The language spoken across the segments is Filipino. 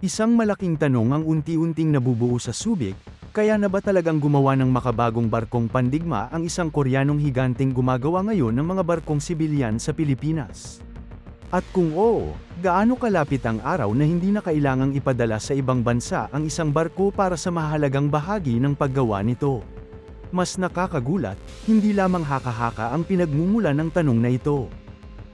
Isang malaking tanong ang unti-unting nabubuo sa Subic, kaya na ba talagang gumawa ng makabagong barkong pandigma ang isang Koreanong higanteng gumagawa ngayon ng mga barkong sibilyan sa Pilipinas? At kung oo, gaano kalapit ang araw na hindi na kailangang ipadala sa ibang bansa ang isang barko para sa mahalagang bahagi ng paggawa nito? Mas nakakagulat, hindi lamang haka-haka ang pinagmumulan ng tanong na ito.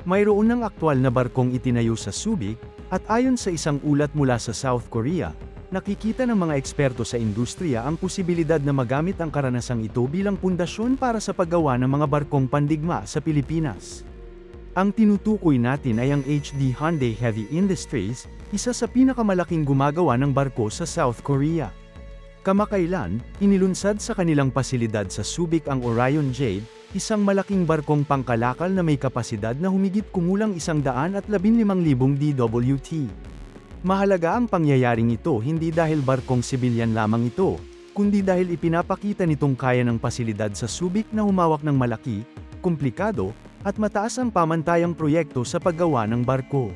Mayroon ng aktwal na barkong itinayo sa Subic, at ayon sa isang ulat mula sa South Korea, nakikita ng mga eksperto sa industriya ang posibilidad na magamit ang karanasang ito bilang pundasyon para sa paggawa ng mga barkong pandigma sa Pilipinas. Ang tinutukoy natin ay ang HD Hyundai Heavy Industries, isa sa pinakamalaking gumagawa ng barko sa South Korea. Kamakailan, inilunsad sa kanilang pasilidad sa Subic ang Orion Jade, isang malaking barkong pangkalakal na may kapasidad na humigit kumulang 115,000 DWT. Mahalaga ang pangyayaring ito hindi dahil barkong sibilyan lamang ito, kundi dahil ipinapakita nitong kaya ng pasilidad sa Subic na humawak ng malaki, komplikado, at mataas ang pamantayang proyekto sa paggawa ng barko.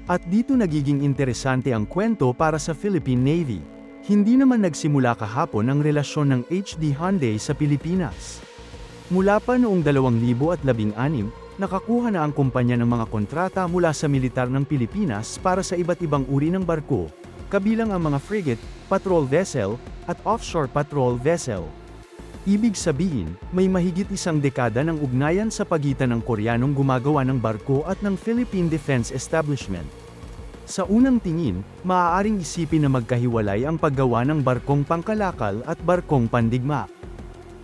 At dito nagiging interesante ang kwento para sa Philippine Navy. Hindi naman nagsimula kahapon ang relasyon ng HD Hyundai sa Pilipinas. Mula pa noong 2016, nakakuha na ang kumpanya ng mga kontrata mula sa militar ng Pilipinas para sa iba't ibang uri ng barko, kabilang ang mga frigate, patrol vessel, at offshore patrol vessel. Ibig sabihin, may mahigit isang dekada ng ugnayan sa pagitan ng Koreanong gumagawa ng barko at ng Philippine Defense Establishment. Sa unang tingin, maaaring isipin na magkahiwalay ang paggawa ng barkong pangkalakal at barkong pandigma.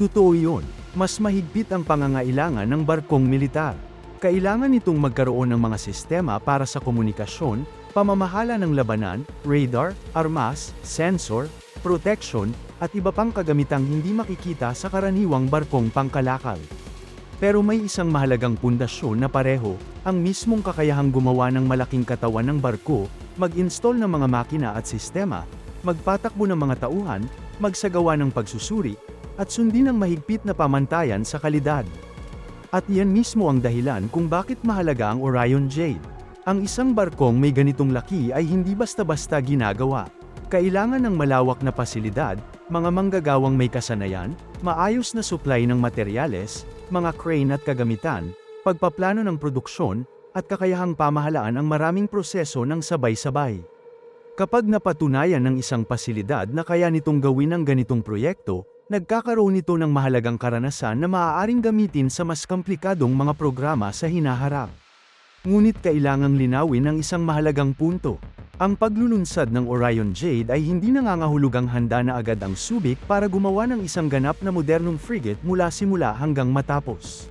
Totoo yun, mas mahigpit ang pangangailangan ng barkong militar. Kailangan itong magkaroon ng mga sistema para sa komunikasyon, pamamahala ng labanan, radar, armas, sensor, protection, at iba pang kagamitang hindi makikita sa karaniwang barkong pangkalakal. Pero may isang mahalagang pundasyon na pareho, ang mismong kakayahang gumawa ng malaking katawan ng barko, mag-install ng mga makina at sistema, magpatakbo ng mga tauhan, magsagawa ng pagsusuri, at sundin ang mahigpit na pamantayan sa kalidad. At yan mismo ang dahilan kung bakit mahalaga ang Orion Jade. Ang isang barkong may ganitong laki ay hindi basta-basta ginagawa. Kailangan ng malawak na pasilidad, mga manggagawang may kasanayan, maayos na supply ng materyales, mga crane at kagamitan, pagpaplano ng produksyon, at kakayahang pamahalaan ang maraming proseso ng sabay-sabay. Kapag napatunayan ng isang pasilidad na kaya nitong gawin ang ganitong proyekto, nagkakaroon nito ng mahalagang karanasan na maaaring gamitin sa mas komplikadong mga programa sa hinaharap. Ngunit kailangang linawin ang isang mahalagang punto. Ang paglulunsad ng Orion Jade ay hindi nangangahulugang handa na agad ang Subic para gumawa ng isang ganap na modernong frigate mula simula hanggang matapos.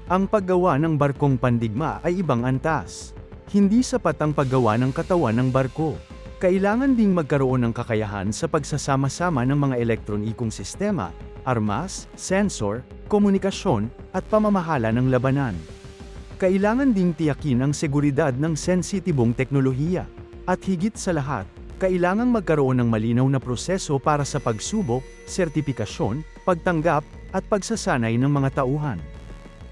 Ang paggawa ng barkong pandigma ay ibang antas. Hindi sapat ang paggawa ng katawan ng barko. Kailangan ding magkaroon ng kakayahan sa pagsasama-sama ng mga elektronikong sistema, armas, sensor, komunikasyon, at pamamahala ng labanan. Kailangan ding tiyakin ang seguridad ng sensitibong teknolohiya. At higit sa lahat, kailangang magkaroon ng malinaw na proseso para sa pagsubok, sertipikasyon, pagtanggap, at pagsasanay ng mga tauhan.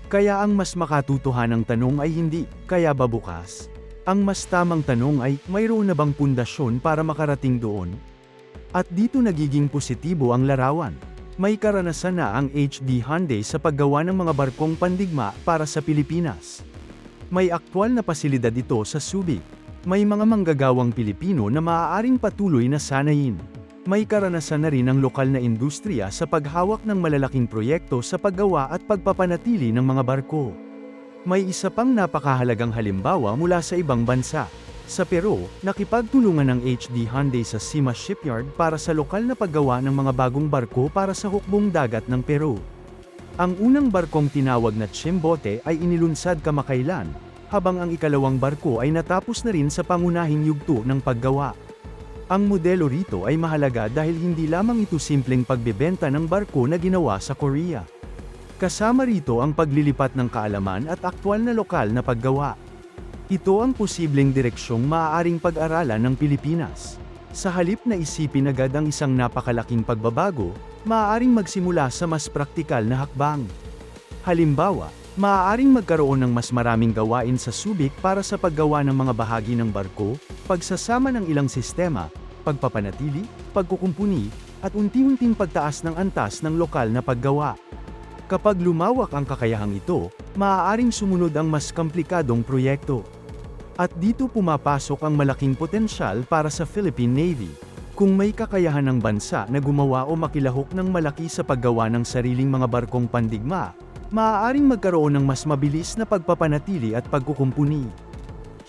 Kaya ang mas makatutuhanang tanong ay hindi, kaya ba bukas? Ang mas tamang tanong ay, mayroon na bang pundasyon para makarating doon? At dito nagiging positibo ang larawan. May karanasan na ang HD Hyundai sa paggawa ng mga barkong pandigma para sa Pilipinas. May aktwal na pasilidad ito sa Subic. May mga manggagawang Pilipino na maaaring patuloy na sanayin. May karanasan na rin ang lokal na industriya sa paghawak ng malalaking proyekto sa paggawa at pagpapanatili ng mga barko. May isa pang napakahalagang halimbawa mula sa ibang bansa. Sa Peru, nakipagtulungan ng HD Hyundai sa Sima Shipyard para sa lokal na paggawa ng mga bagong barko para sa hukbong dagat ng Peru. Ang unang barkong tinawag na Chimbote ay inilunsad kamakailan, habang ang ikalawang barko ay natapos na rin sa pangunahing yugto ng paggawa. Ang modelo rito ay mahalaga dahil hindi lamang ito simpleng pagbebenta ng barko na ginawa sa Korea. Kasama rito ang paglilipat ng kaalaman at aktwal na lokal na paggawa. Ito ang posibleng direksyong maaaring pag-aralan ng Pilipinas. Sa halip na isipin agad ang isang napakalaking pagbabago, maaaring magsimula sa mas praktikal na hakbang. Halimbawa, Maaaring magkaroon ng mas maraming gawain sa Subic para sa paggawa ng mga bahagi ng barko, pagsasama ng ilang sistema, pagpapanatili, pagkukumpuni, at unti-unting pagtaas ng antas ng lokal na paggawa. Kapag lumawak ang kakayahang ito, maaaring sumunod ang mas komplikadong proyekto. At dito pumapasok ang malaking potensyal para sa Philippine Navy. Kung may kakayahan ng bansa na gumawa o makilahok ng malaki sa paggawa ng sariling mga barkong pandigma, maaaring magkaroon ng mas mabilis na pagpapanatili at pagkukumpuni.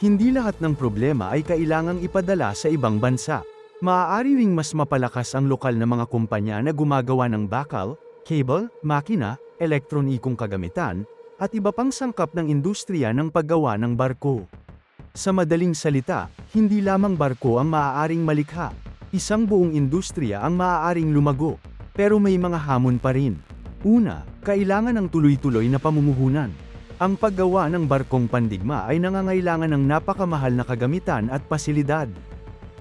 Hindi lahat ng problema ay kailangang ipadala sa ibang bansa. Maaari ring mas mapalakas ang lokal na mga kumpanya na gumagawa ng bakal, cable, makina, elektronikong kagamitan, at iba pang sangkap ng industriya ng paggawa ng barko. Sa madaling salita, hindi lamang barko ang maaaring malikha. Isang buong industriya ang maaaring lumago. Pero may mga hamon pa rin. Una, kailangan ng tuloy-tuloy na pamumuhunan. Ang paggawa ng barkong pandigma ay nangangailangan ng napakamahal na kagamitan at pasilidad.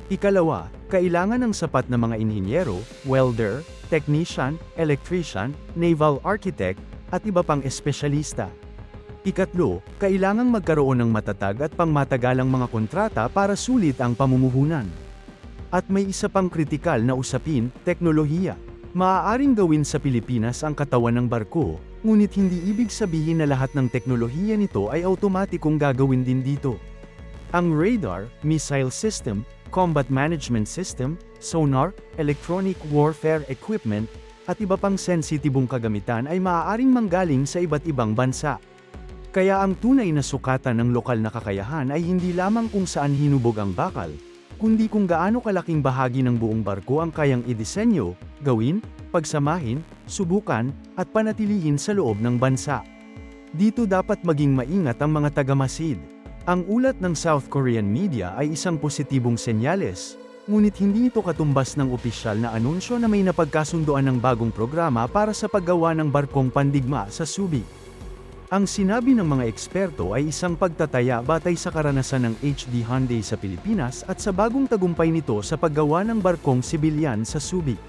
Ikalawa, kailangan ng sapat na mga inhinyero, welder, technician, electrician, naval architect, at iba pang espesyalista. Ikatlo, kailangang magkaroon ng matatag at pangmatagalang mga kontrata para sulit ang pamumuhunan. At may isa pang kritikal na usapin, teknolohiya. Maaaring gawin sa Pilipinas ang katawan ng barko, ngunit hindi ibig sabihin na lahat ng teknolohiya nito ay automatikong gagawin din dito. Ang radar, missile system, combat management system, sonar, electronic warfare equipment, at iba pang sensitibong kagamitan ay maaaring manggaling sa iba't ibang bansa. Kaya ang tunay na sukatan ng lokal na kakayahan ay hindi lamang kung saan hinubog ang bakal, kundi kung gaano kalaking bahagi ng buong barko ang kayang idisenyo, gawin, pagsamahin, subukan, at panatilihin sa loob ng bansa. Dito dapat maging maingat ang mga tagamasid. Ang ulat ng South Korean media ay isang positibong senyales, ngunit hindi ito katumbas ng opisyal na anunsyo na may napagkasunduan ng bagong programa para sa paggawa ng barkong pandigma sa Subic. Ang sinabi ng mga eksperto ay isang pagtataya batay sa karanasan ng HD Hyundai sa Pilipinas at sa bagong tagumpay nito sa paggawa ng barkong sibilyan sa Subic.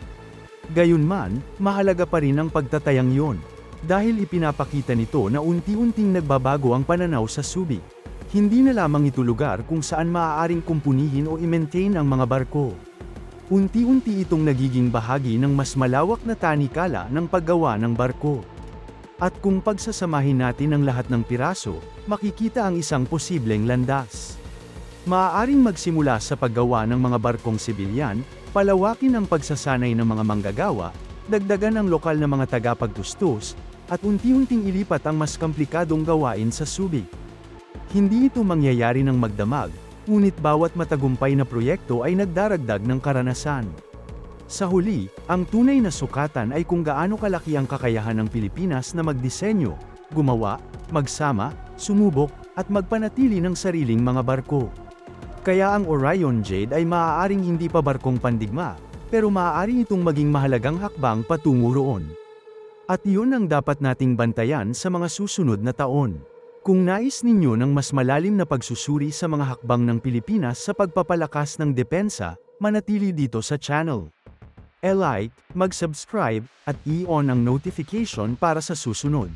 Gayunman, mahalaga pa rin ang pagtatayang yon, dahil ipinapakita nito na unti-unting nagbabago ang pananaw sa Subic. Hindi na lamang ito lugar kung saan maaaring kumpunihin o i-maintain ang mga barko. Unti-unti itong nagiging bahagi ng mas malawak na tanikala ng paggawa ng barko. At kung pagsasamahin natin ang lahat ng piraso, makikita ang isang posibleng landas. Maaaring magsimula sa paggawa ng mga barkong sibilyan, palawakin ang pagsasanay ng mga manggagawa, dagdagan ang lokal na mga tagapagtustos, at unti-unting ilipat ang mas komplikadong gawain sa Subic. Hindi ito mangyayari ng magdamag, ngunit bawat matagumpay na proyekto ay nagdaragdag ng karanasan. Sa huli, ang tunay na sukatan ay kung gaano kalaki ang kakayahan ng Pilipinas na magdisenyo, gumawa, magsama, sumubok, at magpanatili ng sariling mga barko. Kaya ang Orion Jade ay maaaring hindi pa barkong pandigma, pero maaaring itong maging mahalagang hakbang patungo roon. At iyon ang dapat nating bantayan sa mga susunod na taon. Kung nais ninyo ng mas malalim na pagsusuri sa mga hakbang ng Pilipinas sa pagpapalakas ng depensa, manatili dito sa channel. E-like, mag-subscribe, at i-on ang notification para sa susunod.